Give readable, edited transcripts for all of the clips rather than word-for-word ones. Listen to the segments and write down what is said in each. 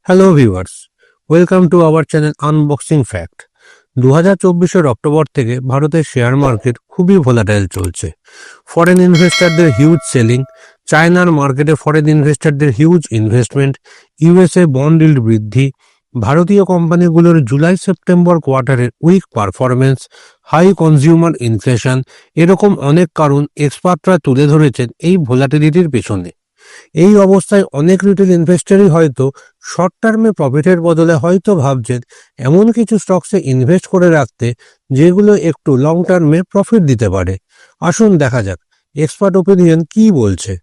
Hello viewers, welcome to our channel unboxing fact. 2024 October থেকে ভারতের share market খুবই volatile চলছে। ফরেন ইনভেস্টরদের হিউজ সেলিং, চায়নার মার্কেটে ফরেন ইনভেস্টরদের huge investment, USA bond yield বৃদ্ধি, ভারতীয় কোম্পানিগুলোর জুলাই সেপ্টেম্বর কোয়ার্টারের weak performance, high consumer inflation, এরকম অনেক কারণ এক্সপার্টরা তুলে ধরেছেন এই ভোলাটিলিটির পেছনে। এই অবস্থায় অনেক রিটেল ইনভেস্টরই হয়তো শর্ট টার্মে প্রফিটের বদলে হয়তো ভাবছেন এমন কিছু স্টকসে ইনভেস্ট করে রাখতে যেগুলো একটু লং টার্মে প্রফিট দিতে পারে। আসুন দেখা যাক এক্সপার্ট ওপিনিয়ন কি বলছে।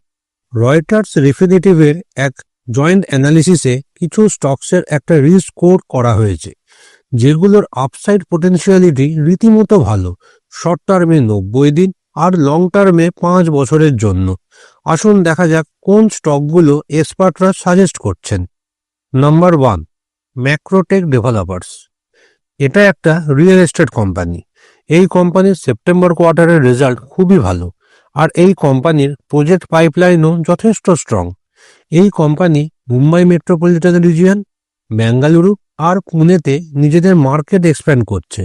রয়টার্স রিফিনিটিভের এক জয়েন্ট অ্যানালিসিসে কিছু স্টকসের একটা রিস্ক স্কোর করা হয়েছে যেগুলোর আপসাইড পোটেনশিয়ালিটি রীতিমতো ভালো, শর্ট টার্মে 90 দিন আর লং টার্মে 5 বছরের জন্য। আসুন দেখা যাক কোন স্টকগুলো এক্সপার্টরা সাজেস্ট করছেন। Number 1, Macrotech Developers. এটা একটা রিয়েল এস্টেট কোম্পানি। এই কোম্পানির সেপ্টেম্বর কোয়ার্টারের রেজাল্ট খুবই ভালো আর এই কোম্পানির প্রজেক্ট পাইপলাইনও যথেষ্ট স্ট্রং। এই company Mumbai metropolitan region, Bengaluru আর পুনেতে নিজেদের মার্কেট এক্সপ্যান্ড করছে।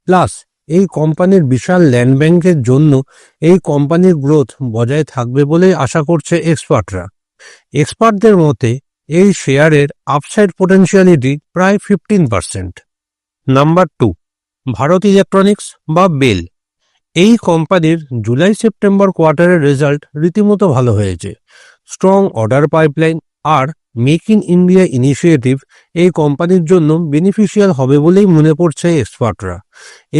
প্লাস এই কোম্পানির বিশাল ল্যান্ড ব্যাংকের জন্য এই কোম্পানির গ্রোথ বজায় থাকবে বলেই আশা করছে এক্সপার্টরা। এক্সপার্টদের মতে এই শেয়ারের আপসাইড পোটেনশিয়ালিটি প্রায় 15%। নাম্বার 2, ভারত ইলেকট্রনিক্স বা বেল। এই কোম্পানির জুলাই সেপ্টেম্বর কোয়ার্টারের রেজাল্ট রীতিমতো ভালো হয়েছে। স্ট্রং অর্ডার পাইপলাইন আর মেক ইন ইন্ডিয়া ইনিশিয়েটিভ এই কোম্পানির জন্য বেনিফিশিয়াল হবে বলেই মনে করছে এক্সপার্টরা।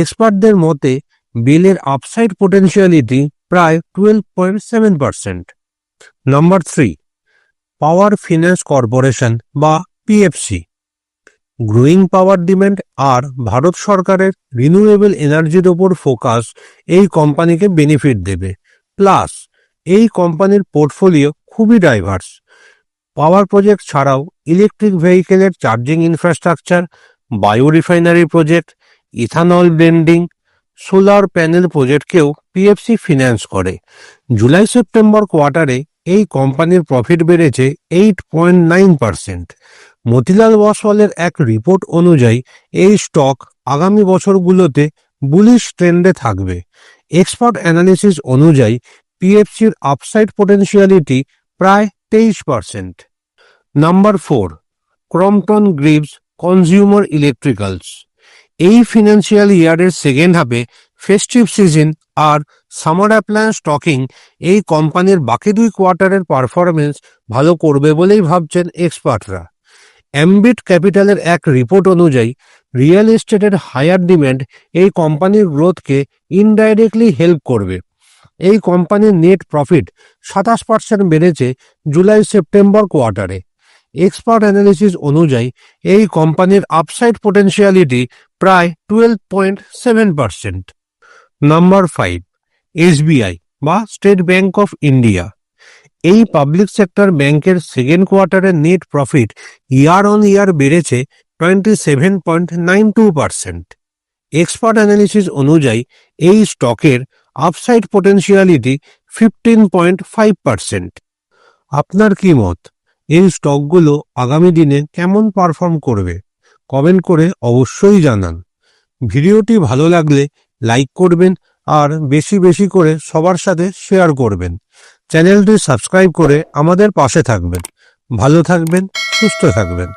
এক্সপার্টদের মতে বেলের আপসাইড পোটেনশিয়ালিটি প্রায় 12.7%। নাম্বার 3, পাওয়ার ফিন্যান্স কর্পোরেশন বা পিএফসি। গ্রোয়িং পাওয়ার ডিমান্ড আর ভারত সরকারের রিনিউয়েবল এনার্জির ওপর ফোকাস এই কোম্পানিকে বেনিফিট দেবে। প্লাস এই কোম্পানির পোর্টফোলিও খুবই ডাইভার্স। পাওয়ার প্রজেক্ট ছাড়াও ইলেকট্রিক ভেহিকেলের charging infrastructure, bio refinery project, ethanol blending, solar panel প্রজেক্টকেও পিএফসি ফিন্যান্স করে। জুলাই সেপ্টেম্বর কোয়ার্টারে এই কোম্পানির প্রফিট বেড়েছে 8.9%। মতিলাল ওয়াসওয়ালের এক রিপোর্ট অনুযায়ী এই স্টক আগামী বছরগুলোতে বুলিশ ট্রেন্ডে থাকবে। এক্সপার্ট অ্যানালিসিস অনুযায়ী পিএফসির আপসাইড পোটেনশিয়ালিটি প্রায় 23%। Number 4, Crompton Greaves consumer electricals. এই ফিনান্সিয়াল ইয়ারের সেকেন্ড হাফে ফেস্টিভ সিজন আর সামার অ্যাপ্লায়েন্স স্টকিং এই কোম্পানির বাকি 2 কোয়ার্টারের পারফরমেন্স ভালো করবে বলেই ভাবছেন এক্সপার্টরা। অ্যাম্বিট ক্যাপিটালের এক রিপোর্ট অনুযায়ী রিয়েল এস্টেটের হায়ার ডিম্যান্ড এই কোম্পানির গ্রোথকে ইনডাইরেক্টলি হেল্প করবে। এই কোম্পানির নেট প্রফিট 27% বেড়েছে জুলাই সেপ্টেম্বর কোয়ার্টারে। এক্সপার্ট অ্যানালিসিস অনুযায়ী এই কোম্পানির আপসাইড পোটেনশিয়ালিটি প্রায় 12.7%। নাম্বার 5, এসবিআই বা স্টেট ব্যাংক অফ ইন্ডিয়া। এই পাবলিক সেক্টর ব্যাংকের সেকেন্ড কোয়ার্টারের net profit year on year বেড়েছে 27.92%। এক্সপার্ট অ্যানালিসিস অনুযায়ী এই স্টকের আপসাইড পোটেনশিয়ালিটি 15.5%। আপনার কি মত? এই স্টকগুলো আগামী দিনে কেমন পারফর্ম করবে? কমেন্ট করে অবশ্যই জানান। ভিডিওটি ভালো লাগলে লাইক করবেন আর বেশি বেশি করে সবার সাথে শেয়ার করবেন। চ্যানেলটি সাবস্ক্রাইব করে আমাদের পাশে থাকবেন। ভালো থাকবেন, সুস্থ থাকবেন।